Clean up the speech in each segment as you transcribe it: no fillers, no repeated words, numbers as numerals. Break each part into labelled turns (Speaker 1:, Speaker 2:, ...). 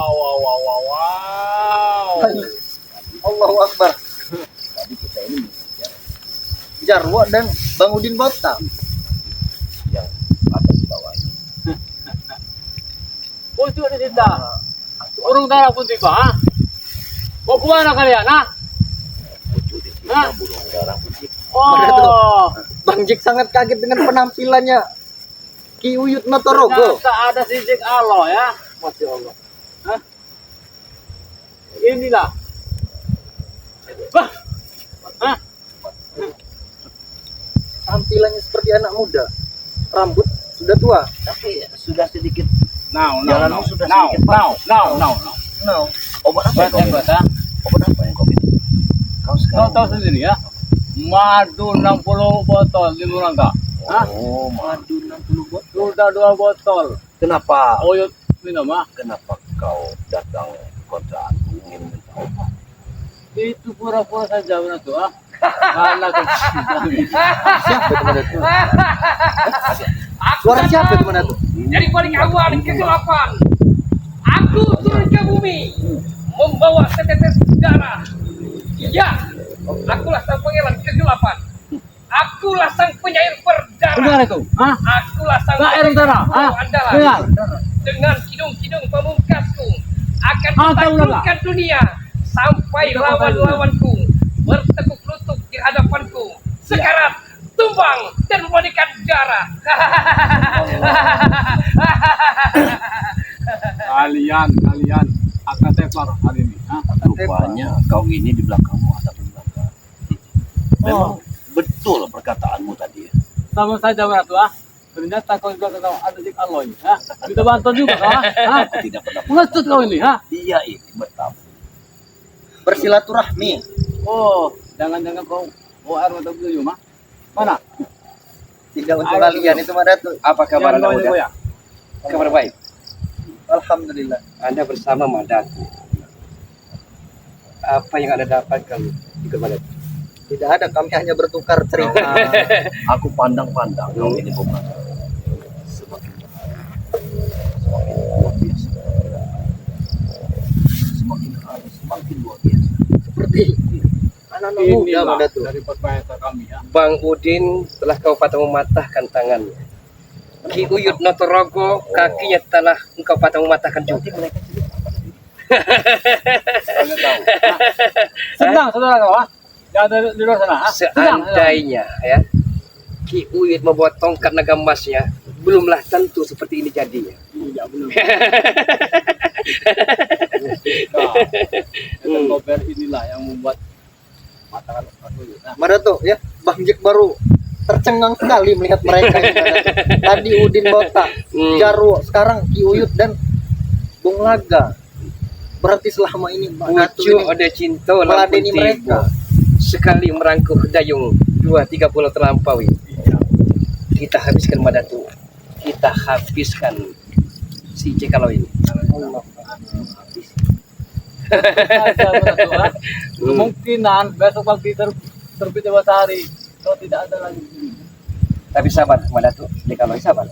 Speaker 1: wow.
Speaker 2: Allahu Akbar.
Speaker 3: Tadi kita ini ya,
Speaker 2: Jarwo dan Bang Udin Botak.
Speaker 3: yang atas bawah ini.
Speaker 1: Oh itu ada cinta. Urung darah pun tiba. Mau kemana kalian?
Speaker 3: Wujud di sini
Speaker 1: Hah?
Speaker 3: burung darah putih.
Speaker 1: Oh,
Speaker 2: Bang Jack sangat kaget dengan penampilannya Ki Uyut Notorogo.
Speaker 1: ternyata ada si Jack Alo ya. Masya Allah. Hah? Inilah. Bah. Hah?
Speaker 2: Tampilannya seperti anak muda. Rambut sudah tua.
Speaker 3: Tapi sudah sedikit
Speaker 1: Now,
Speaker 3: Jalanmu sudah
Speaker 1: now,
Speaker 3: sedikit
Speaker 1: now, now.
Speaker 2: No.
Speaker 3: obat apa yang kau minum?
Speaker 1: Baca.
Speaker 3: Obat apa yang kau minum? Kau
Speaker 1: Kau
Speaker 3: sekarang
Speaker 1: tahu sendiri ya. Madu 60 botol di Murangga. Hah?
Speaker 3: Oh,
Speaker 2: Madu 60 bot.
Speaker 1: Sudah 2 botol.
Speaker 3: kenapa?
Speaker 1: Oyot minum
Speaker 3: Kenapa kau datang kontrakanku ingin minta obat?
Speaker 1: Itu pura-pura saja benar tuh Karena
Speaker 2: Siapa itu mana tuh? Suara siapa itu mana tuh?
Speaker 4: Dari balik awan kegelapan, aku turun ke bumi, membawa setetes darah. Ya, akulah sang pangeran kegelapan. Akulah sang penyair berdarah.
Speaker 1: Benar itu.
Speaker 4: Akulah sang
Speaker 1: Penyair berdarah.
Speaker 4: penyair andalan.
Speaker 1: Dengar.
Speaker 4: Dengan kidung-kidung pamungkasku akan
Speaker 1: Tahu
Speaker 4: kutaklukkan dunia sampai lawan-lawanku bertekuk lutut di hadapanku. Sekarat, tumbang dan memberikan darah.
Speaker 1: Kalian akan tepar hari ini.
Speaker 3: Rupanya kau ini di belakangmu ada belakang. Memang betul perkataanmu tadi.
Speaker 1: Sama saja benar tuh Ternyata kau juga tahu ada Jack Aloy. Kita bantu juga kau.
Speaker 3: Aku tidak pernah
Speaker 1: Mengecut kau ini
Speaker 3: dia ini bertamu.
Speaker 2: Bersilaturahmi.
Speaker 1: Oh, jangan-jangan kau air mata beliau Mana?
Speaker 2: Tidak untuk kalian itu mana tuh?
Speaker 4: Apa kabar
Speaker 1: Yang
Speaker 4: Anda
Speaker 1: bawah
Speaker 4: muda?
Speaker 1: ya?
Speaker 4: Kabar baik.
Speaker 2: Alhamdulillah.
Speaker 4: Anda bersama Madaku. Apa yang Anda dapatkan di Madaku?
Speaker 2: Tidak ada, kami hanya bertukar cerita.
Speaker 3: Aku pandang-pandang kau ini bukan semakin luar biasa. Semakin hari semakin luar biasa.
Speaker 2: Seperti anak-anak muda
Speaker 1: Inilah
Speaker 2: mana tuh?
Speaker 1: dari perbayar kami ya.
Speaker 4: Bang Udin telah kau patah mematahkan tangannya. Ki Uyut Notorogo kakinya telah engkau patah mematahkan juga.
Speaker 1: Kalian tahu. Senang saudara kau Yang ada di luar sana Senang.
Speaker 4: Seandainya ya Ki Uyut membawa tongkat naga emasnya, belumlah tentu seperti ini jadinya.
Speaker 1: Iya benar. Gober inilah yang membuat matakan aku.
Speaker 2: Mana tuh ya? Bang Jack baru tercengang sekali melihat mereka ini, mana tuh. Tadi Udin Botak, Jarwo, sekarang Ki Uyut dan Bung Laga. Berarti selama ini Bang Datu
Speaker 4: Pucu
Speaker 2: ini
Speaker 4: ode cinta
Speaker 2: meladeni mereka.
Speaker 4: sekali merangkuh dayung 2-3 pulau terlampaui. Kita habiskan Madatu, kita habiskan si Cekalo ini.
Speaker 1: Kemungkinan besok pagi terbit matahari kalau tidak ada lagi.
Speaker 4: Tapi sabar Madatu, Cekalo sabar.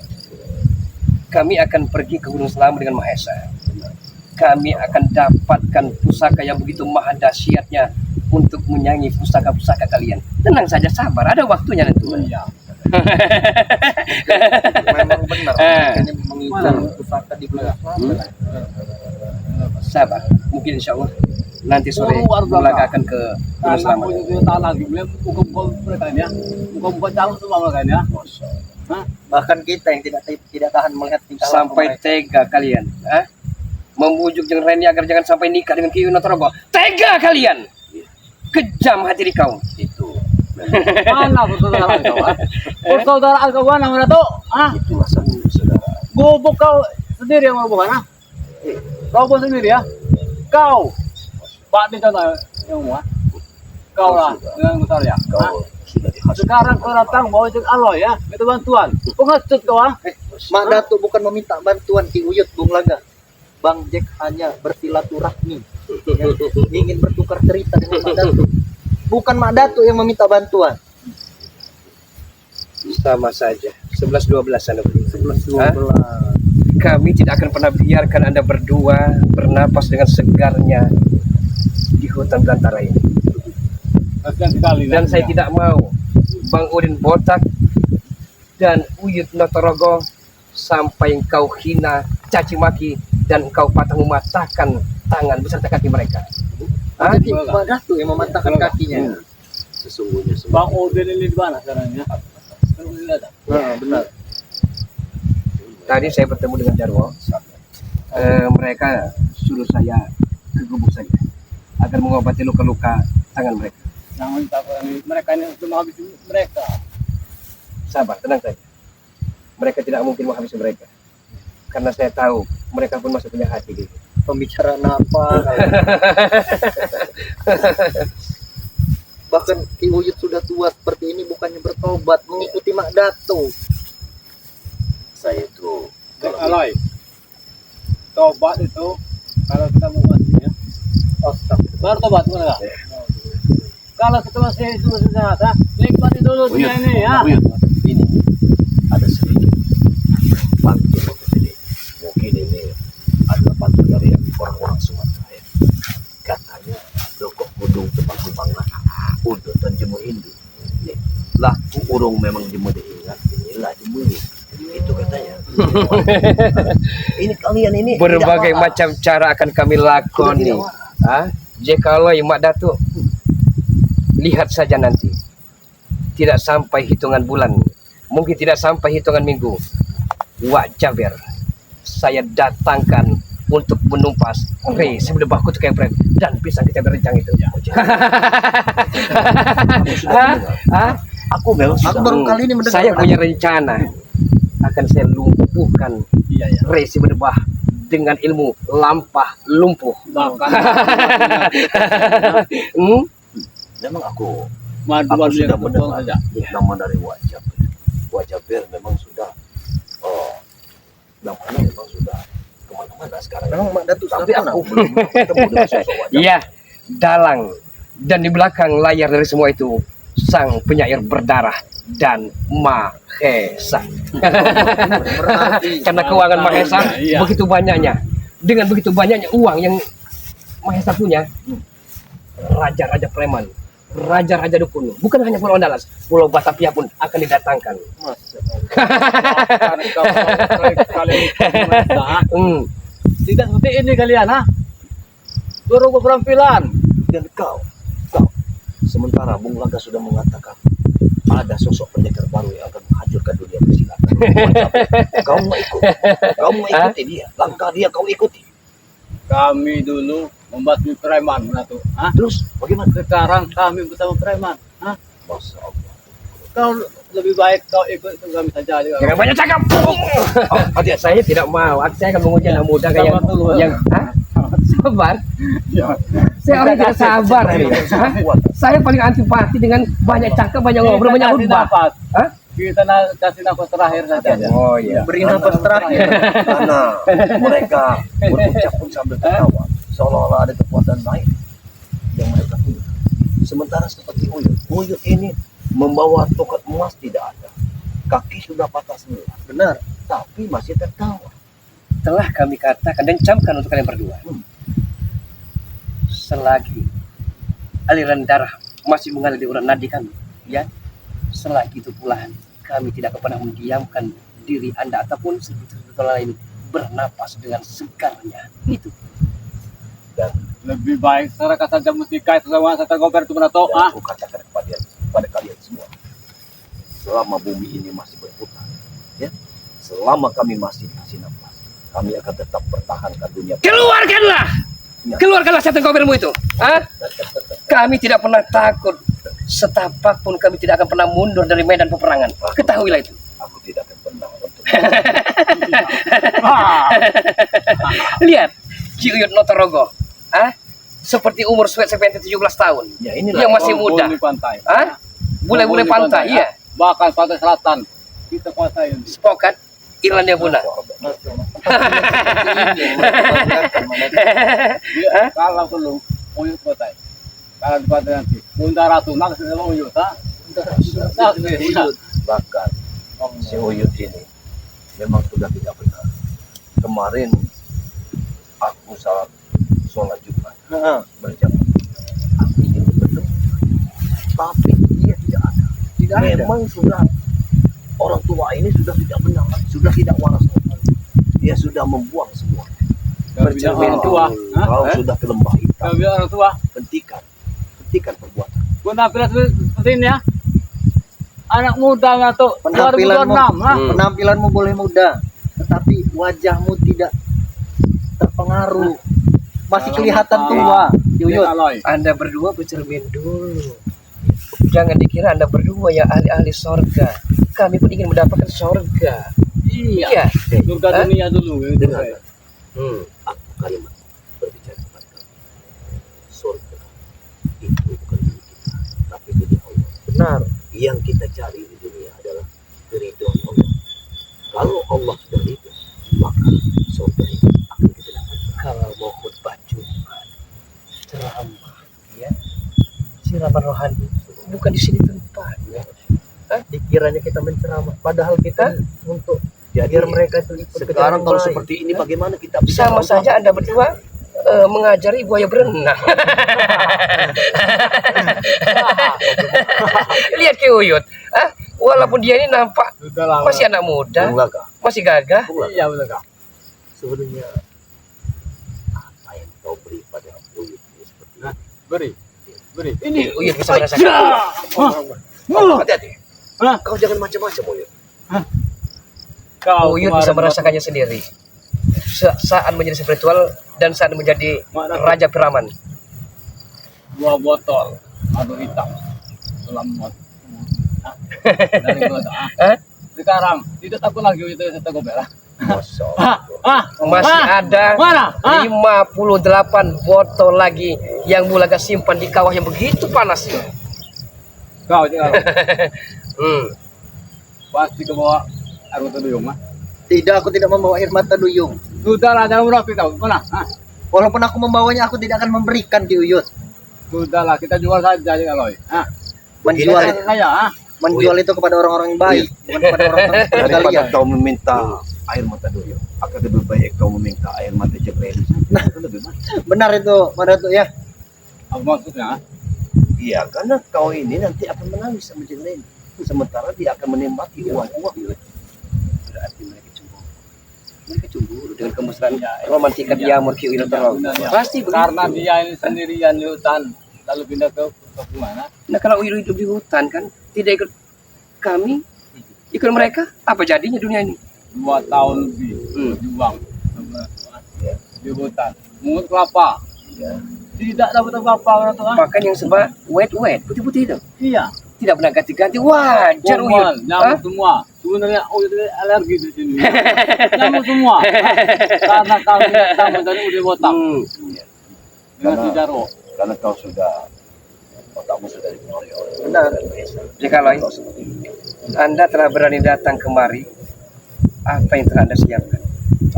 Speaker 4: Kami akan pergi ke Gunung Selamat dengan Mahesa. Kami akan dapatkan pusaka yang begitu maha dahsyatnya untuk menyaingi pusaka-pusaka kalian. Tenang saja, sabar, ada waktunya nanti.
Speaker 1: Iya.
Speaker 2: Memang benar. Mereka ini mengincar pusaka di belakang.
Speaker 4: Sabar, mungkin insya Allah nanti sore
Speaker 1: Luar biasa.
Speaker 4: Bulaga akan ke Gunung
Speaker 1: Karena
Speaker 4: Selamat.
Speaker 1: punya kita lagi, beliau buka mereka ini ya, buka calon semua mereka ini ya.
Speaker 2: Bahkan kita yang tidak tahan melihat tingkah laku
Speaker 4: Sampai
Speaker 2: mereka.
Speaker 4: tega kalian, membujuk Jeng Reni agar jangan sampai nikah dengan Ki Uyut Notorogo. Tega kalian, kejam hati di kau.
Speaker 3: Itu
Speaker 1: Mana persaudaraan kau? Persaudaraan kau mana tuh?
Speaker 3: itulah satu saudara.
Speaker 1: Gubuk kau sendiri yang mau bukan? Kau pun sendiri ya? Kau, Pak di contoh yang mau? Kau lah dengan besar ya?
Speaker 3: Kau sudah dihasut.
Speaker 1: Sekarang kau datang bawa Jack Aloy ya, itu bantuan. Pengecut kau
Speaker 2: Mak Datu bukan meminta bantuan Ki Uyut, Bung Laga. Bang Jack hanya bersilaturahmi, ya, ingin bertukar cerita dengan Mak Datu. Bukan Mak Datu yang meminta bantuan.
Speaker 4: Sama saja, 11-12 Anda berdua.
Speaker 2: 11-12.
Speaker 4: Kami tidak akan pernah biarkan Anda berdua bernapas dengan segarnya di hutan belantara ini.
Speaker 1: Kasihan sekali.
Speaker 4: Dan saya tidak mau Bang Udin Botak dan Uyut Notorogo sampai engkau hina, caci maki, dan engkau patah mematahkan tangan beserta kaki mereka. Hah?
Speaker 2: Jadi Mbak Datu yang mematahkan kakinya.
Speaker 3: Sesungguhnya
Speaker 1: Bang Odin ini di mana sekarang ya? Ada.
Speaker 2: Nah, benar.
Speaker 4: Tadi saya bertemu dengan Jarwo. Mereka suruh saya ke gubuk saja agar mengobati luka-luka tangan mereka.
Speaker 1: Jangan takut mereka ini untuk menghabisi mereka.
Speaker 4: Sabar, tenang saja. Mereka tidak mungkin menghabisi mereka. Karena saya tahu mereka pun masih punya hati gitu.
Speaker 2: Pembicaraan apa? Bahkan Ki Uyut sudah tua seperti ini bukannya bertobat, mengikuti Mak Datu.
Speaker 3: saya itu
Speaker 1: Alay. Tobat itu kalau kita mau matinya.
Speaker 2: Astagfirullah.
Speaker 1: Baru tobat mana? Kalau kita masih sehat, nikmati dulu dunia ini ya.
Speaker 3: ini ada sedikit bantu ini. Mungkin ini adalah bantu dari orang-orang Sumatera ya. Katanya dokok gunung tebang-tebang lah untuk jemu Hindu ya. Lah urung memang jemu diingat inilah jemu ini itu katanya. Ini kalian ini
Speaker 4: Berbagai
Speaker 3: tidak
Speaker 4: macam cara akan kami lakoni. Jikalau Mak Datuk, lihat saja nanti. Tidak sampai hitungan bulan, mungkin tidak sampai hitungan minggu, Wak Jaber saya datangkan untuk menumpas Rey sebelebah kutu kepret dan pisang kecabai rencang itu.
Speaker 3: Aku memang
Speaker 2: Aku baru kali ini mendengar.
Speaker 4: Saya punya rencana akan saya lumpuhkan
Speaker 1: Iya ya.
Speaker 4: Rey sebelebah dengan ilmu lampah lumpuh.
Speaker 1: Bahkan
Speaker 3: memang aku
Speaker 1: madu-madu
Speaker 3: sudah
Speaker 1: yang betul
Speaker 3: mendengar
Speaker 1: saja.
Speaker 3: nama dari wajah. Wajah Bir memang sudah namanya memang sudah kemana-mana sekarang.
Speaker 2: Memang Mak Datu
Speaker 3: Tapi
Speaker 2: sudah
Speaker 3: aku belum ketemu dengan sosok wajah.
Speaker 4: Iya, dalang. Dan di belakang layar dari semua itu sang penyair berdarah dan Mahesa.
Speaker 2: berarti
Speaker 4: Karena keuangan Mahesa
Speaker 1: Iya.
Speaker 4: begitu banyaknya. Dengan begitu banyaknya uang yang Mahesa punya, raja-raja preman, raja-raja dukun, bukan hanya Pulau Andalas, Pulau Batavia pun akan didatangkan.
Speaker 1: Tidak seperti ini kalian, ha? Suruh berpenampilan.
Speaker 3: Dan kau, sementara Bung Laga sudah mengatakan ada sosok pendekar baru yang akan menghancurkan dunia persilatan. Kau mau ikut, kau mau ikuti dia, langkah dia kau ikuti.
Speaker 1: Kami dulu membasmi preman, Menatu. Hah?
Speaker 3: Terus bagaimana?
Speaker 1: Sekarang kami bersama preman. Hah?
Speaker 3: Masya Allah.
Speaker 1: Kau lebih baik kau ikut kami saja.
Speaker 4: Jangan banyak cakap. Saya tidak mau. Saya akan menguji anak muda kayak
Speaker 1: Sabar dulu.
Speaker 4: yang sabar.
Speaker 1: Ya.
Speaker 4: Saya orang tidak sabar. Saya paling antipati dengan banyak cakap, banyak ngobrol, banyak khutbah. Hah?
Speaker 1: Kita kasih nafas terakhir saja.
Speaker 4: Oh iya.
Speaker 2: beri nafas terakhir.
Speaker 3: Karena mereka berucap pun sambil tertawa, seolah-olah ada kekuatan lain yang mereka punya. Sementara seperti Uyut ini membawa tongkat emas tidak ada, kaki sudah patah semua,
Speaker 2: Benar.
Speaker 3: tapi masih tertawa.
Speaker 4: Telah kami katakan dan camkan untuk kalian berdua. Selagi aliran darah masih mengalir di urat nadi kami, ya, selagi itu pula kami tidak akan pernah mendiamkan diri Anda ataupun sebetul lain bernapas dengan segarnya. Itu.
Speaker 3: Dan
Speaker 1: Lebih baik serahkan saja mustika selama saya tergoper itu Menatu. Ah,
Speaker 3: aku katakan kepada kalian semua, selama bumi ini masih berputar, ya, selama kami masih dikasih nafas, kami akan tetap pertahankan dunia.
Speaker 4: Keluarkanlah! Keluarkanlah setan gobermu itu. Kami tidak pernah takut. Setapak pun kami tidak akan pernah mundur dari medan peperangan. Ketahuilah itu.
Speaker 3: Aku tidak akan pernah untuk
Speaker 4: Lihat, Ki Uyut Notorogo. Seperti umur seperti 17 tahun.
Speaker 3: ya inilah
Speaker 4: Yang masih muda.
Speaker 1: Bule pantai.
Speaker 4: Bule-bule pantai, iya.
Speaker 1: Bahkan pantai selatan kita kuasai.
Speaker 4: Sepokat Irlandia Puna.
Speaker 1: Kalau perlu Uyut pantai. Kalau di pantai nanti Bunda Ratu naksir sama Uyut, ha? Naksir.
Speaker 3: bahkan si Uyut ini memang sudah tidak benar. kemarin aku sholat Jumat
Speaker 2: Heeh.
Speaker 3: berjamaah. Aku ingin bertemu, tapi dia tidak ada.
Speaker 2: Tidak ada.
Speaker 3: Memang sudah orang tua ini sudah tidak benar, sudah tidak waras lagi. Dia sudah membuang semua.
Speaker 1: Bercermin tua.
Speaker 3: Kau sudah ke lembah hitam.
Speaker 1: Kalau bilang orang tua,
Speaker 3: Hentikan perbuatan.
Speaker 1: gua nampilan seperti ini ya. Anak muda nggak tuh, 2006,
Speaker 2: Penampilanmu boleh muda, tetapi wajahmu tidak terpengaruh. Masih kelihatan tua, Yuyut.
Speaker 4: Anda berdua bercermin dulu. Jangan dikira Anda berdua ya ahli-ahli sorga. Kami pun ingin mendapatkan sorga.
Speaker 1: Iya. Surga dunia dulu.
Speaker 3: Dengar, aku kalimat berbicara kepada kamu. Surga itu bukan milik kita, tapi milik Allah.
Speaker 2: Benar.
Speaker 3: Yang kita cari di dunia adalah keridhaan Allah. Kalau Allah sudah ridho, maka surga itu akan kita dapatkan.
Speaker 4: Kalau mau khutbah Jumat, ceramah, ya, ceramah rohani, bukan di sini tempatnya.
Speaker 2: Dikiranya kita menceramah, padahal kita untuk
Speaker 3: Jadi
Speaker 2: biar mereka itu ikut ke
Speaker 3: sekarang
Speaker 2: jalan
Speaker 3: kalau
Speaker 2: baik.
Speaker 3: seperti ini bagaimana kita bisa
Speaker 4: Sama saja Anda berdua mengajari buaya berenang. Lihat Ki Uyut, walaupun dia ini nampak masih anak muda,
Speaker 3: Bung Laga,
Speaker 4: masih gagah.
Speaker 1: Iya betul Kak.
Speaker 3: sebenarnya apa yang kau beri pada Uyut ini seperti ini?
Speaker 1: Beri. Ini
Speaker 4: Uyut bisa merasakan.
Speaker 3: Hati-hati.
Speaker 1: Hah?
Speaker 3: Kau jangan macam-macam Uyut.
Speaker 1: Kau
Speaker 4: Uyut bisa merasakannya sendiri. Saat menjadi spiritual dan saat menjadi raja piraman.
Speaker 1: 2 botol madu hitam selamat. Dari gua tuh, sekarang tidak takut lagi itu saya gober.
Speaker 3: Masya Allah.
Speaker 4: Masih ada
Speaker 1: Mana?
Speaker 4: 58 botol lagi yang Bulaga simpan di kawah yang begitu panas.
Speaker 1: Kau jangan
Speaker 4: Hmm.
Speaker 1: pasti ke bawah air mata duyung mah.
Speaker 2: Tidak, aku tidak membawa air mata duyung.
Speaker 1: Sudahlah jangan rapi tahu. Mana?
Speaker 2: Walaupun aku membawanya, aku tidak akan memberikan Ki Uyut.
Speaker 1: Sudahlah kita jual saja ya Loy.
Speaker 2: Menjual
Speaker 1: Saya
Speaker 2: menjual itu kepada orang-orang yang baik, bukan kepada orang-orang seperti
Speaker 3: Daripada
Speaker 2: kalian.
Speaker 3: kau meminta air mata duyung, akan lebih baik kau meminta air mata jebril. Itu lebih baik.
Speaker 2: Benar itu, Madatu ya.
Speaker 1: apa maksudnya?
Speaker 3: Iya, karena kau ini nanti akan menangis sama jebril. Sementara dia akan menikmati uang-uang.
Speaker 4: Berarti mereka cemburu dengan kemesraan romantika Diamor Ki Uyut terlalu. Pasti
Speaker 1: Karena
Speaker 4: begitu.
Speaker 1: dia ini sendirian di hutan lalu pindah ke mana?
Speaker 4: Nah kalau Uyut hidup di hutan kan tidak ikut kami, ikut mereka, apa jadinya dunia ini?
Speaker 1: 2 tahun lebih berjuang di hutan mungut kelapa. Tidak dapat apa-apa orang tua.
Speaker 4: Makan yang serba wet putih-putih itu.
Speaker 1: Iya.
Speaker 4: Tidak pernah ganti-ganti. Wajar Uyut.
Speaker 1: Nyamuk semua. Sebenarnya Uyut ini alergi di sini. Nyamuk semua. Karena kami sama dari udah botak dengan si Jarwo.
Speaker 3: Karena kau sudah otakmu sudah dipengaruhi oleh
Speaker 2: Benar.
Speaker 4: Jikalau Anda telah berani datang kemari, apa yang telah Anda siapkan?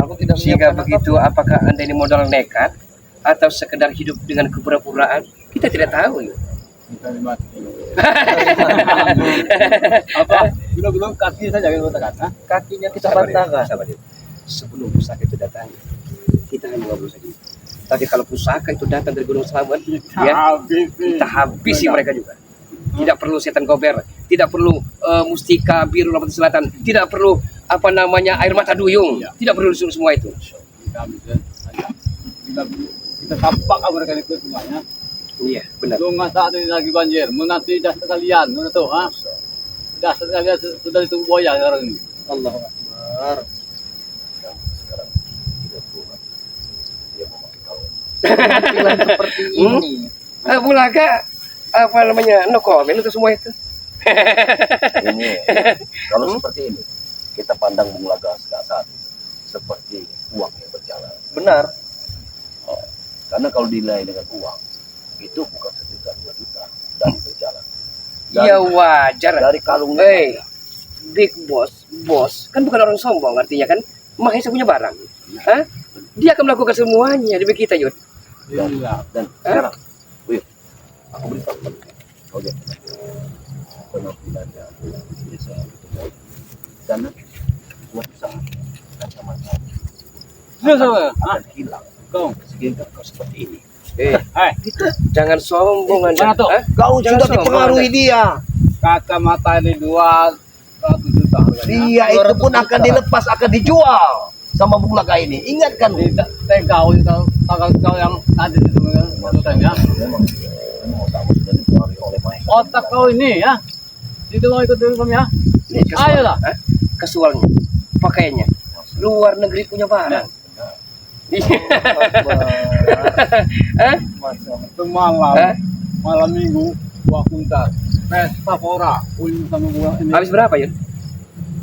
Speaker 2: Aku tidak
Speaker 4: Sehingga
Speaker 2: menyiapkan
Speaker 4: begitu, apakah Anda ini modal nekat atau sekedar hidup dengan kepura-puraan? Kita tidak tahu. Yuk.
Speaker 1: Bisa dimati. Apa? Belum kaki saja yang botak kan?
Speaker 2: kakinya kita bantahkan.
Speaker 4: Sabar, Yuk. Sebelum pusaka itu datang, kita hanya ngobrol saja. Tapi kalau pusaka itu datang dari Gunung Selamat, ya, kita habisi mereka juga. Tidak perlu setan gober, tidak perlu mustika biru Lampung Selatan, tidak perlu apa namanya air mata duyung, tidak perlu semua itu.
Speaker 1: Kita tampak mereka itu semuanya.
Speaker 4: Iya, benar.
Speaker 1: Sungai saat ini lagi banjir, menanti dasar kalian, mana tuh, dasar kalian sudah itu buaya sekarang ini.
Speaker 2: Allah Akbar.
Speaker 3: sekarang 30-an. Dia memakai kau.
Speaker 2: Penampilan seperti ini.
Speaker 4: Bulaga apa namanya no comment untuk semua itu.
Speaker 3: Ini kalau seperti ini kita pandang Bung Laga saat ini seperti uang yang berjalan.
Speaker 2: Benar.
Speaker 3: Karena kalau dinilai dengan uang itu bukan 1 juta 2 juta dan berjalan.
Speaker 4: Ya wajar.
Speaker 3: Dari kalungnya.
Speaker 4: Hey, big boss kan bukan orang sombong, artinya kan Mahesa punya barang. Hah? Dia akan melakukan semuanya demi kita, Yud.
Speaker 1: Iya.
Speaker 3: Dan sekarang, wih, aku beritahu kau lihat penampilannya biasa gitu, karena buat usaha kacamata
Speaker 1: Sudah sama.
Speaker 3: akan hilang
Speaker 1: Kau.
Speaker 3: sehingga kau seperti ini.
Speaker 1: Hai,
Speaker 4: Jangan sombong Anda.
Speaker 1: Mana tuh?
Speaker 4: Hah?
Speaker 3: Kau
Speaker 4: Jangan
Speaker 3: sudah
Speaker 4: sombong,
Speaker 3: dipengaruhi
Speaker 4: Anda.
Speaker 3: dia.
Speaker 1: kacamata ini 200 juta harganya.
Speaker 3: Dia itu pun akan dilepas, akan dijual sama Bung Laga ini. Ingatkan.
Speaker 1: Tidak kau itu kau yang tadi itu maksudnya.
Speaker 3: Memang otakmu sudah dipengaruhi oleh Mahesa.
Speaker 1: Otak kau ini ya. Itu mau ikut dulu kami ya.
Speaker 4: Nih, kasual.
Speaker 1: Ayolah.
Speaker 4: Hah? Kasualnya, pakaiannya, luar negeri punya barang. Iya. Hah?
Speaker 1: Semalam
Speaker 4: Hah?
Speaker 1: malam minggu 2 kuntal. Pesta Pora, sama bulan ini.
Speaker 4: Habis berapa Yun?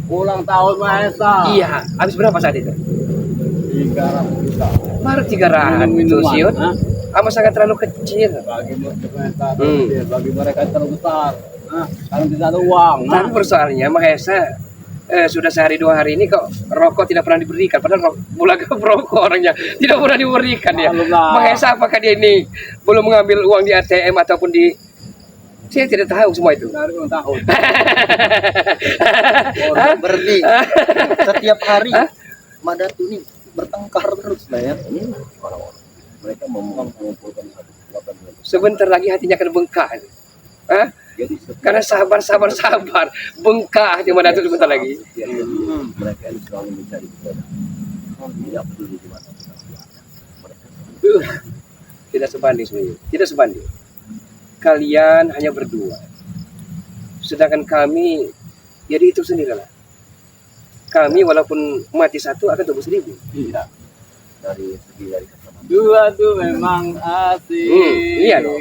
Speaker 1: Ulang tahun Mahesa.
Speaker 4: Iya, habis berapa saat itu?
Speaker 1: 300 juta.
Speaker 4: Baru 300
Speaker 1: Minum-minuman,
Speaker 4: Yun.
Speaker 1: ha?
Speaker 4: Amat sangat terlalu kecil.
Speaker 1: Bagi mereka
Speaker 4: Hmm.
Speaker 1: bagi mereka yang terlalu besar. Nah, karena tidak ada uang.
Speaker 4: Tapi persoalannya Mahesa sudah sehari 2 hari ini kok rokok tidak pernah diberikan. Padahal Bulaga perokok orangnya tidak pernah diberikan ya.
Speaker 1: Alhamdulillah.
Speaker 4: Mahesa apakah dia ini belum mengambil uang di ATM ataupun di saya tidak tahu semua itu.
Speaker 1: Dari ulang tahun.
Speaker 2: Berarti setiap hari Madatu nih bertengkar terus lah ya.
Speaker 3: Ini orang-orang. Mereka mengumpulkan satu kekuatan.
Speaker 4: Sebentar lagi hatinya akan bengkak. Hah?
Speaker 3: Jadi setiap
Speaker 4: Karena sabar, bengkak hati Madatu sebentar lagi.
Speaker 3: mereka ini selalu mencari kebenaran. Tidak peduli di mana kita berada. Mereka
Speaker 4: Tidak sebanding sebenarnya. Tidak sebanding. Kalian hanya berdua. Sedangkan kami, jadi itu sendirilah. Kami walaupun mati satu akan tumbuh 1000.
Speaker 1: Iya.
Speaker 3: dari segi dari kesamaan.
Speaker 1: Dua tuh memang asik.
Speaker 4: Iya loh.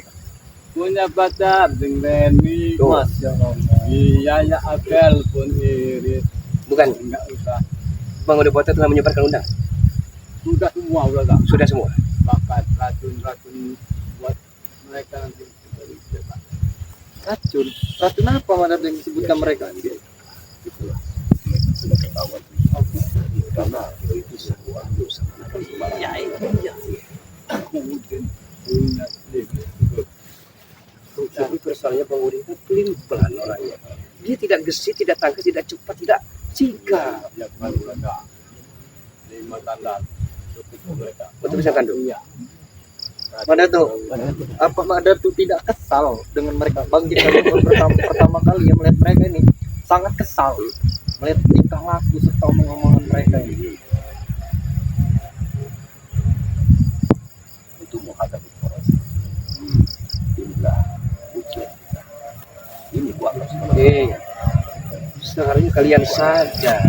Speaker 1: Punya pacar dengan Reni.
Speaker 4: Tuh.
Speaker 1: Masya Allah. Iya ya Abel pun irit.
Speaker 4: Bukan,
Speaker 1: Enggak usah.
Speaker 4: Bang Udepoto telah menyebarkan undang.
Speaker 1: Sudah semua udah tak.
Speaker 4: Sudah semua.
Speaker 1: Bahkan racun-racun buat mereka nanti.
Speaker 2: Racun. Racun apa Madatu yang disebutkan mereka?
Speaker 3: Itulah mereka sudah ketahuan karena itu sebuah dosa.
Speaker 1: Ya iya. Mungkin punya
Speaker 4: Tapi persoalannya Bang Udin itu pelin-pelan orangnya. Dia tidak gesit, tidak tangkas, tidak cepat, tidak sigap.
Speaker 1: ya baru ada 5 tanda cukup mereka.
Speaker 4: Untuk bisa tanduk.
Speaker 1: Iya.
Speaker 2: Madatu, apa Madatu tidak kesal dengan mereka? Bang jika pertama kali yang melihat mereka ini sangat kesal melihat tingkah laku serta omong-omongan mereka ini.
Speaker 3: Untuk menghadapi proses. Inilah ujian kita. Ini buatlah
Speaker 4: Iya. Seharusnya kalian saja.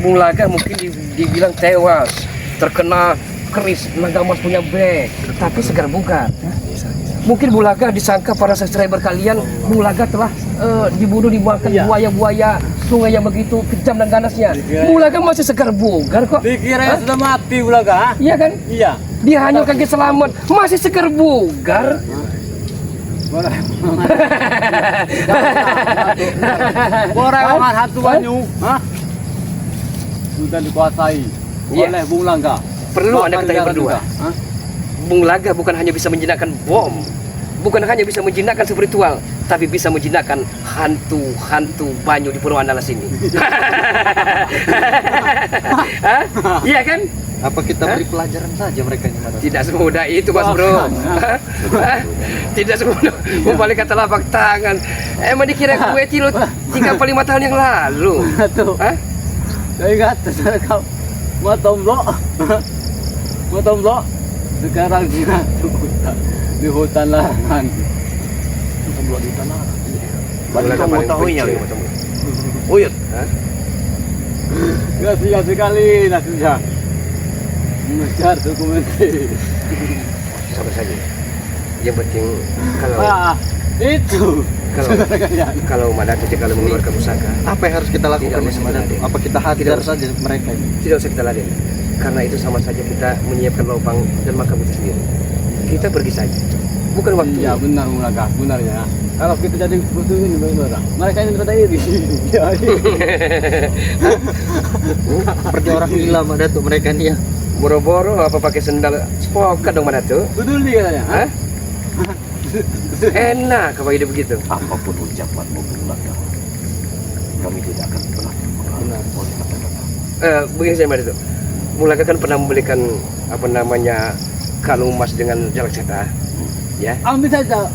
Speaker 4: Bung Laga mungkin dibilang tewas, terkena keris, naga emas punya bek, tapi segar bugar. Mungkin Bung Laga disangka para subscriber kalian, Bung Laga telah dibunuh, dibuangkan buaya-buaya sungai yang begitu kejam dan ganasnya. Bung Laga masih segar bugar kok.
Speaker 1: Dikira sudah mati Bulaga.
Speaker 4: Iya kan?
Speaker 1: Iya.
Speaker 4: Dia hanya kaki selamat, masih segar bugar.
Speaker 1: Orang hantu banyu, hah? Sudah dikuasai
Speaker 4: Iya.
Speaker 1: oleh Bung Langga.
Speaker 4: Perlu Anda ketahui
Speaker 1: Bahkan
Speaker 4: berdua.
Speaker 1: juga, hah?
Speaker 4: Bung Laga bukan hanya bisa menjinakkan bom, bukan hanya bisa menjinakkan spiritual, tapi bisa menjinakkan hantu-hantu banyu di Pulau Andalas ini. Hah? Iya kan?
Speaker 2: Apa kita beri pelajaran saja mereka ini Madatu?
Speaker 4: Tidak semudah itu Mas Bro. Hah? Tidak semudah membalik kata lapak tangan. Emang dikira gue tilut 3-5 tahun yang lalu.
Speaker 1: Tuh.
Speaker 4: Hah?
Speaker 1: Saya ingat kau mau tomblok. Mau tomblok. Sekarang dia di hutan larangan.
Speaker 3: Tomblok di tanah.
Speaker 4: Bung Laga paling
Speaker 3: mengetahuinya,
Speaker 4: benci.
Speaker 3: Uyut.
Speaker 1: Gak sia sekali nasibnya. Mengejar dokumenter.
Speaker 4: Sabar saja. Yang penting kalau
Speaker 1: Itu.
Speaker 4: kalau Madatu kalau mengeluarkan pusaka,
Speaker 2: Apa yang harus kita lakukan
Speaker 4: Tidak
Speaker 2: ini
Speaker 4: usah
Speaker 2: Madatu?
Speaker 4: kita
Speaker 2: Apa kita hajar saja mereka ini?
Speaker 4: tidak usah kita laden. Karena itu sama saja kita menyiapkan lubang dan makam itu sendiri. Kita pergi saja. Bukan waktu.
Speaker 1: Iya benar Bulaga, benar ya. Kalau kita jadi seperti ini bagaimana? Mereka ini ternyata iri. Ya,
Speaker 2: Seperti orang gila Madatu mereka ini ya.
Speaker 4: Boro-boro apa pakai sendal spokat dong Madatu?
Speaker 1: peduli katanya.
Speaker 4: Hah? Enak kalau hidup begitu.
Speaker 3: Apapun ucapanmu Bung Laga, kami tidak akan pernah terpengaruh oleh kata-kata.
Speaker 4: Begini saya Madatu. Mulaga kan pernah membelikan apa namanya kalung emas dengan jalak seta, ya.
Speaker 1: Ambil saja.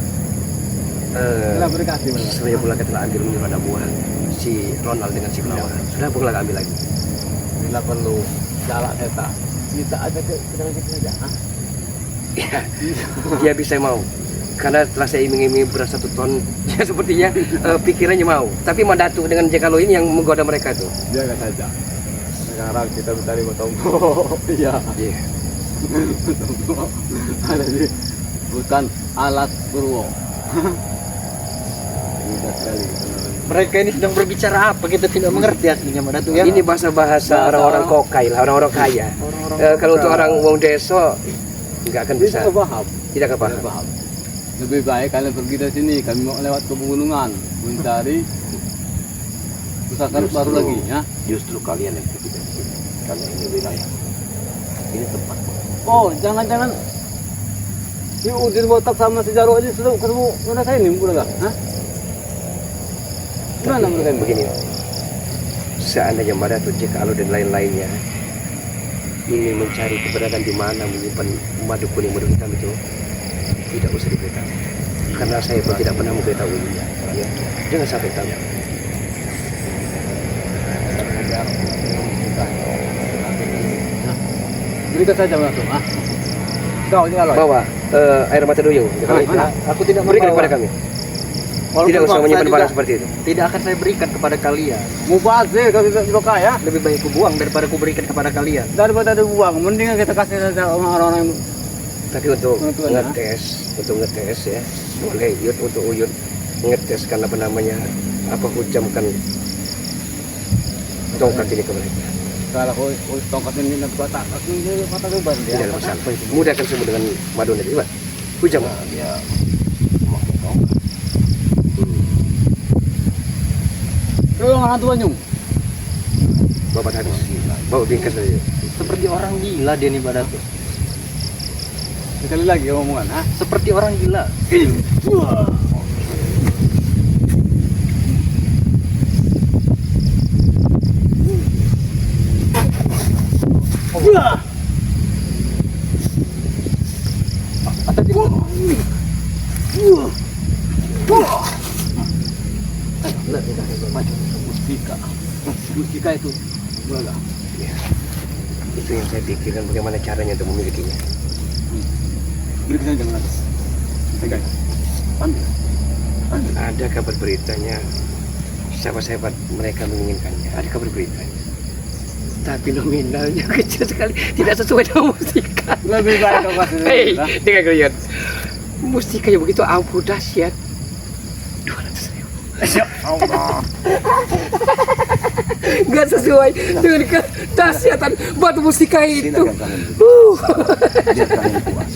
Speaker 4: Eh,
Speaker 1: Telah berkasih benar.
Speaker 4: Saya Mulaga telah ambil menyimpan anak buah si Ronald dengan si Gunawan. Sudah Mulaga ambil lagi.
Speaker 1: Bila perlu jalak seta, kita ada ke kita saja.
Speaker 4: Ya, dia bisa mau. Karena setelah saya iming-iming beras 1 ton, ya sepertinya pikirannya mau. Tapi Mandatu dengan Jekalo ini yang menggoda mereka tuh.
Speaker 1: Jaga saja. Sekarang kita mencari motombo. Iya.
Speaker 4: Iya.
Speaker 1: Motombo ada di hutan alat Purwo. Indah sekali.
Speaker 2: Mereka ini sedang berbicara apa? Kita tidak mengerti aslinya Mandatu ya.
Speaker 4: Ini bahasa-bahasa orang-orang kokai lah, orang-orang kaya. Kalau untuk orang wong deso nggak akan bisa.
Speaker 1: Tidak paham.
Speaker 4: Tidak akan
Speaker 1: Tidak
Speaker 4: paham.
Speaker 1: paham. Lebih baik kalian pergi dari sini. Kami mau lewat ke pegunungan mencari pusaka baru lagi ya.
Speaker 3: Justru kalian yang pergi dari sini. Karena ini wilayah. Ini tempat.
Speaker 1: Oh, jangan-jangan si Udin botak sama si Jarwo aja sudah ketemu mereka ini bukan? Hah? Gimana mereka ini?
Speaker 4: Begini, seandainya Mandatu, Jekalo dan lain-lainnya ingin mencari keberadaan di mana menyimpan madu kuning madu hitam itu, tidak usah diberitahu. Karena saya pun tidak pernah memberitahuinya. Ya, jangan sampai tahu.
Speaker 1: Berikan saja langsung. Ah, kau ini kalau
Speaker 4: Bawa air mata duyung.
Speaker 1: mana?
Speaker 2: Aku tidak
Speaker 4: Berikan
Speaker 2: membawa.
Speaker 4: kepada kami.
Speaker 2: Walaupun
Speaker 4: Tidak usah
Speaker 2: bangsa
Speaker 4: menyimpan
Speaker 2: juga
Speaker 4: barang seperti itu.
Speaker 2: tidak akan saya berikan kepada kalian.
Speaker 1: mubazir kau tidak juga ya.
Speaker 2: Lebih baik ku buang daripada ku berikan kepada kalian.
Speaker 1: Daripada dibuang, mendingan kita kasih saja orang-orang yang
Speaker 4: Tapi untuk
Speaker 1: Tentuan, ya.
Speaker 4: ngetes ya, boleh Yud untuk Uyut ngetes karena apa namanya hujamkan tongkat ini ke mereka.
Speaker 1: kalau kau tongkat ini nak batak, aku ini mata beban dia.
Speaker 4: Tidak ada masalah. Mudahkan semua dengan madu nanti, Pak. Hujam.
Speaker 3: Dia
Speaker 1: Kau yang orang tuanya.
Speaker 4: Bapak habis. Bawa bingkas saja.
Speaker 2: Seperti orang gila dia nih Mandatu.
Speaker 1: Sekali lagi omongan, ah.
Speaker 2: Seperti orang gila.
Speaker 1: Mustika itu berapa?
Speaker 4: Ya. Itu yang saya pikirkan bagaimana caranya untuk memilikinya.
Speaker 1: Berikan saja dengan Tegai. Ambil.
Speaker 4: Ada kabar beritanya sahabat-sahabat mereka menginginkannya. Ada kabar beritanya. Tapi nominalnya kecil sekali, tidak sesuai dengan mustika.
Speaker 1: Lebih baik kau kasih.
Speaker 4: Hei, dengar kalian. Mustika yang begitu ampuh dahsyat. 200.000.
Speaker 1: Ya Allah.
Speaker 4: Gak sesuai dengan kedahsyatan batu mustika itu.
Speaker 3: silakan kalian. Biar kalian puas.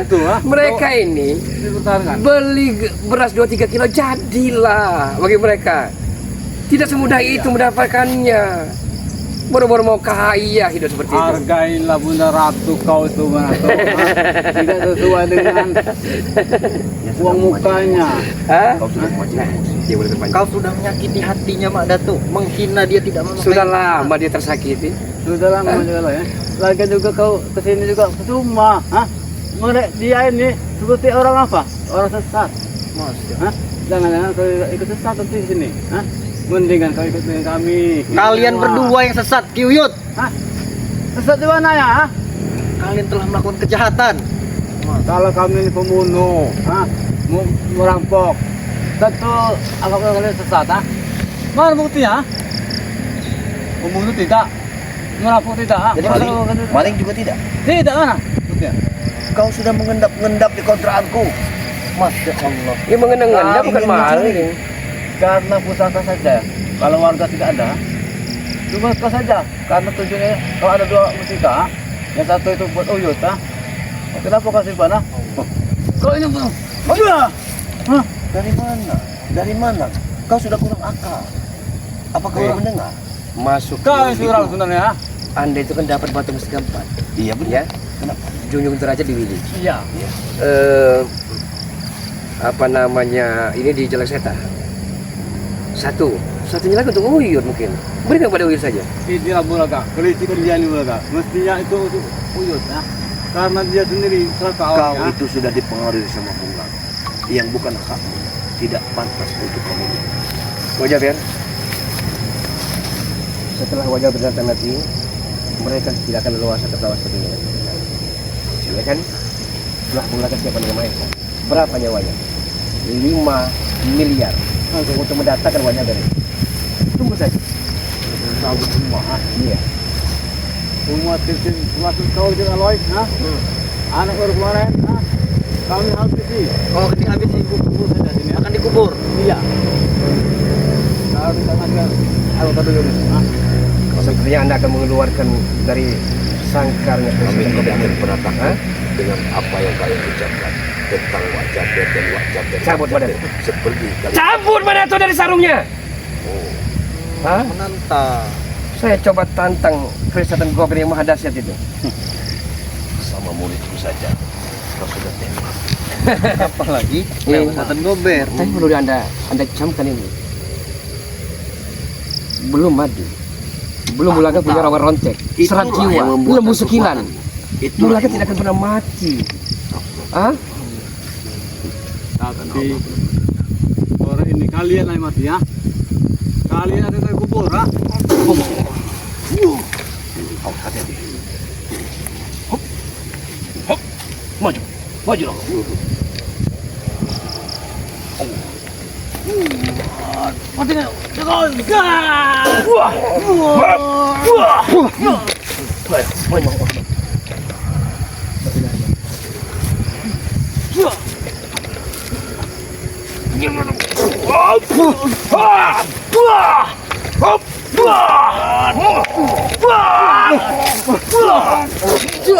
Speaker 1: Itu ah.
Speaker 4: Mereka ini
Speaker 1: Dipertahankan.
Speaker 4: beli beras 2-3 kilo jadilah bagi mereka. Tidak semudah itu mendapatkannya. Baru-baru mau kaya hidup seperti itu.
Speaker 1: Hargailah Bunda Ratu kau itu mana tuh, ah. Tidak sesuai dengan uang mukanya.
Speaker 4: Hah?
Speaker 3: Kau sudah memancing emosi.
Speaker 4: Dia boleh terpanjang.
Speaker 2: Kau sudah menyakiti hatinya Mandatu, menghina dia tidak memakai.
Speaker 4: Sudah lama dia tersakiti.
Speaker 1: Sudah lama juga ya. Lagi juga kau kesini juga cuma, ah. Dia ini seperti orang apa? Orang sesat. Hah? Jangan-jangan kau ikut sesat nanti di sini, hah? Mendingan kau ikut dengan kami.
Speaker 2: Kalian berdua yang sesat, Kiuyut.
Speaker 1: Hah? Sesat di mana ya? Hah?
Speaker 2: Kalian telah melakukan kejahatan.
Speaker 1: Kalau kami ini pembunuh, hah? Merampok, tentu apakah kalian sesat, hah? Mana buktinya? Pembunuh tidak, merampok tidak, hah?
Speaker 3: Jadi maling juga tidak.
Speaker 1: Tidak, mana buktinya?
Speaker 3: Kau sudah mengendap-endap di kontraanku. Masya Allah.
Speaker 4: Dia mengenang-enang bukan
Speaker 3: ingin
Speaker 4: maling.
Speaker 1: Karena pusaka saja. Kalau warga tidak ada, cuma kau saja. Karena tujuannya kalau ada 2 mustika, yang satu itu buat Uyut, ah. Kenapa kau simpan, ah? Kau ini bunuh. Hah?
Speaker 3: Dari mana? Dari mana? Kau sudah kurang akal. Apa kau
Speaker 4: Eh.
Speaker 3: mendengar?
Speaker 4: Masuk.
Speaker 1: Kau
Speaker 4: ke
Speaker 1: yang curang sebenarnya, ah.
Speaker 4: Anda itu kan dapat batu mustika 4.
Speaker 3: Iya benar.
Speaker 4: Ya. Junjung derajat di Widi.
Speaker 1: Iya.
Speaker 4: Apa namanya ini di Jalak Seta. 1 Satunya lagi untuk Uyut mungkin. Berikan pada Uyut saja.
Speaker 1: Inilah Bulaga, kelicikan dia ini Bulaga. Mestinya itu untuk Uyut ya. Karena dia sendiri serta
Speaker 3: Kau
Speaker 1: awalnya.
Speaker 3: itu sudah dipengaruhi sama Bulaga. Yang bukan hakmu. Tidak pantas untuk kamu.
Speaker 4: Wajah Ber. Setelah wajah berdatang nanti, mereka tidak akan leluasa tertawa seperti ini. Ya kan? Setelah Bulaga siapa dengan Maesa? Berapa nyawanya? 5 miliar untuk mendatangkan wajah Ber. Tunggu saja.
Speaker 1: Tahu semua.
Speaker 4: Iya.
Speaker 1: Semua tim termasuk kau dengan Loy, anak baru kemarin, kami habis sih.
Speaker 2: Kalau ketika habis
Speaker 1: Kubur saja sini.
Speaker 2: akan dikubur.
Speaker 1: Iya. Kalau kita masuk, aku kata dulu.
Speaker 4: Sepertinya Anda akan mengeluarkan dari sangkarnya
Speaker 3: Kami
Speaker 4: Presiden
Speaker 3: tidak
Speaker 4: Kobe.
Speaker 3: akan pernah takut dengan apa yang kalian ucapkan tentang wajah Ber dan wajah Ber.
Speaker 4: Cabut badan.
Speaker 3: Seperti kalian.
Speaker 4: Cabut mana itu dari sarungnya?
Speaker 3: Oh,
Speaker 4: Hah?
Speaker 2: Menantang.
Speaker 4: Saya coba tantang Presiden Kobe yang maha dahsyat itu.
Speaker 3: sama mulutku saja. Kau sudah tembak.
Speaker 2: Apalagi
Speaker 4: Iya.
Speaker 2: Kesehatan Gober.
Speaker 4: Tapi perlu Anda camkan ini. Belum mati. Belum Bulaga punya rawa rontek. Serat
Speaker 3: Itulah yang
Speaker 4: jiwa.
Speaker 3: membuat
Speaker 4: Lembu
Speaker 3: aku
Speaker 4: sekilan.
Speaker 3: Itulah
Speaker 4: Bulaga
Speaker 3: yang
Speaker 4: tidak akan pernah mati. Hah?
Speaker 1: Tapi orang ini kalian yang mati ya. Kalian ada yang kubur,
Speaker 3: Kau hati-hati. Hop. Hop. Maju. Maju dong.
Speaker 1: Mati nggak?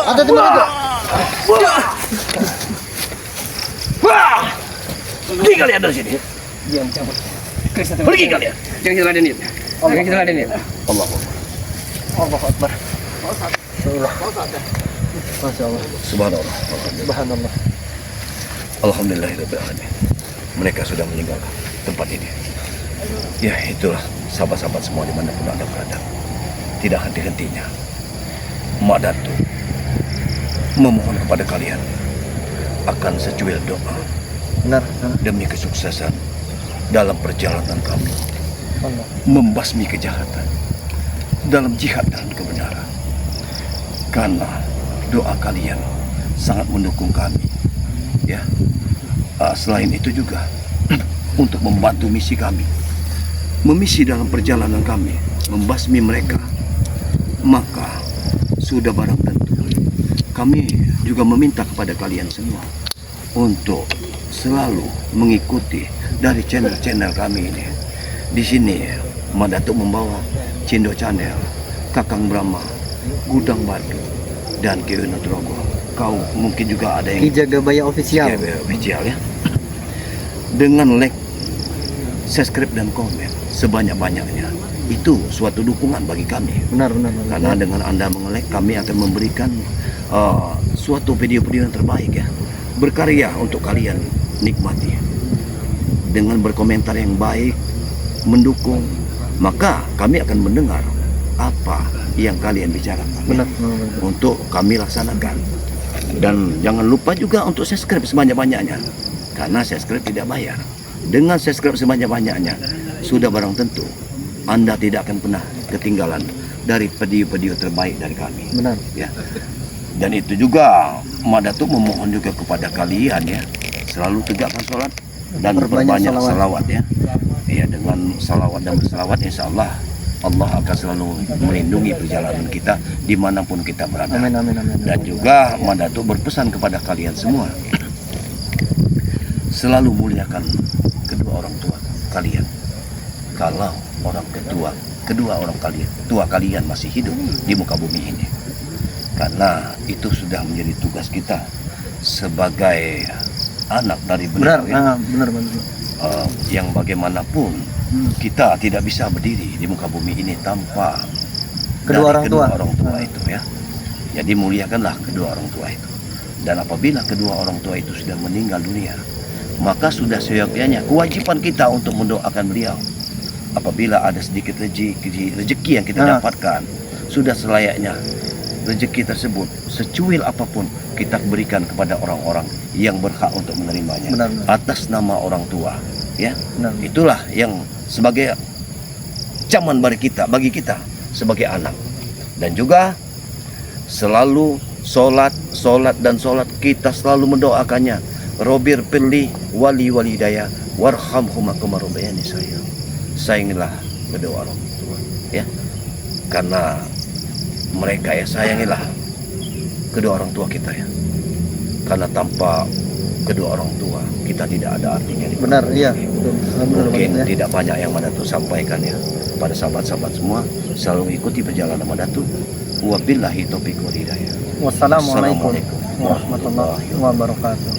Speaker 2: Ada di mana tuh?
Speaker 3: Pergi kalian dari sini.
Speaker 4: Diam cabut.
Speaker 3: Pergi kalian.
Speaker 4: Jangan kita ladenin. Jangan kita ladenin.
Speaker 3: Allah.
Speaker 2: Allah Akbar. Masya Allah.
Speaker 3: Subhanallah.
Speaker 2: Subhanallah.
Speaker 3: Alhamdulillahirrahmanirrahim. Mereka sudah meninggalkan tempat ini. Ya itulah sahabat-sahabat semua dimanapun Anda berada. Tidak henti-hentinya Mak Datu memohon kepada kalian akan secuil doa
Speaker 2: Benar.
Speaker 3: demi kesuksesan dalam perjalanan kami
Speaker 2: Allah.
Speaker 3: membasmi kejahatan dalam jihad dan kebenaran. Karena doa kalian sangat mendukung kami. Ya. Selain itu juga untuk membantu misi kami, memisi dalam perjalanan kami, membasmi mereka, maka sudah barang tentu kami juga meminta kepada kalian semua untuk selalu mengikuti dari channel-channel kami ini. Di sini Mak Datuk membawa Cindo Channel, Kakang Brahma, Gudang Batu, dan Kewino Drogo. Kau mungkin juga ada yang
Speaker 2: Kijaga Baya official.
Speaker 3: official ya. Dengan like, subscribe dan komen sebanyak-banyaknya. Itu suatu dukungan bagi kami.
Speaker 2: Benar.
Speaker 3: Karena dengan Anda mengelek, kami akan memberikan suatu video-video yang terbaik ya. Berkarya untuk kalian nikmati. Dengan berkomentar yang baik, mendukung, maka kami akan mendengar apa yang kalian bicarakan.
Speaker 2: Benar.
Speaker 3: Untuk kami laksanakan. Dan jangan lupa juga untuk subscribe sebanyak-banyaknya. Karena subscribe tidak bayar. Dengan subscribe sebanyak-banyaknya, sudah barang tentu Anda tidak akan pernah ketinggalan dari video-video terbaik dari kami.
Speaker 2: Benar.
Speaker 3: Ya. Dan itu juga Mak Datuk memohon juga kepada kalian ya, selalu tegakkan sholat dan
Speaker 2: Perbanyak
Speaker 3: berbanyak
Speaker 2: salawat.
Speaker 3: salawat ya. Ya, dengan salawat dan bersalawat insya Allah Allah akan selalu melindungi perjalanan kita dimanapun kita berada.
Speaker 2: Amin.
Speaker 3: Dan juga Mak Datuk berpesan kepada kalian semua, selalu muliakan kedua orang tua kalian. Kalau kedua orang tua kalian masih hidup di muka bumi ini. Karena itu sudah menjadi tugas kita sebagai anak dari beliau ya.
Speaker 2: Benar.
Speaker 3: Yang bagaimanapun kita tidak bisa berdiri di muka bumi ini tanpa
Speaker 2: Kedua
Speaker 3: dari
Speaker 2: orang tua.
Speaker 3: itu ya. Jadi muliakanlah kedua orang tua itu. Dan apabila kedua orang tua itu sudah meninggal dunia, maka sudah seyogyanya kewajiban kita untuk mendoakan beliau. apabila ada sedikit rezeki yang kita dapatkan, sudah selayaknya rezeki tersebut secuil apapun kita berikan kepada orang-orang yang berhak untuk menerimanya.
Speaker 2: Benar.
Speaker 3: Atas nama orang tua, ya.
Speaker 2: Benar.
Speaker 3: Itulah yang sebagai caman bagi kita sebagai anak. Dan juga selalu solat kita selalu mendoakannya. Robir pilih wali walidaya warhamhuma kama rabbayani saya. Sayangilah kedua orang tua, ya. Karena mereka, ya, sayangilah kedua orang tua kita, ya. Karena tanpa kedua orang tua kita tidak ada artinya.
Speaker 2: Benar, iya. Betul.
Speaker 3: Mungkin
Speaker 2: Benar, ya.
Speaker 3: tidak banyak yang Madatu sampaikan, ya, pada sahabat-sahabat semua. Selalu ikuti perjalanan Madatu. Wabillahi taufiq wal hidayah.
Speaker 2: Wassalamualaikum warahmatullahi wabarakatuh.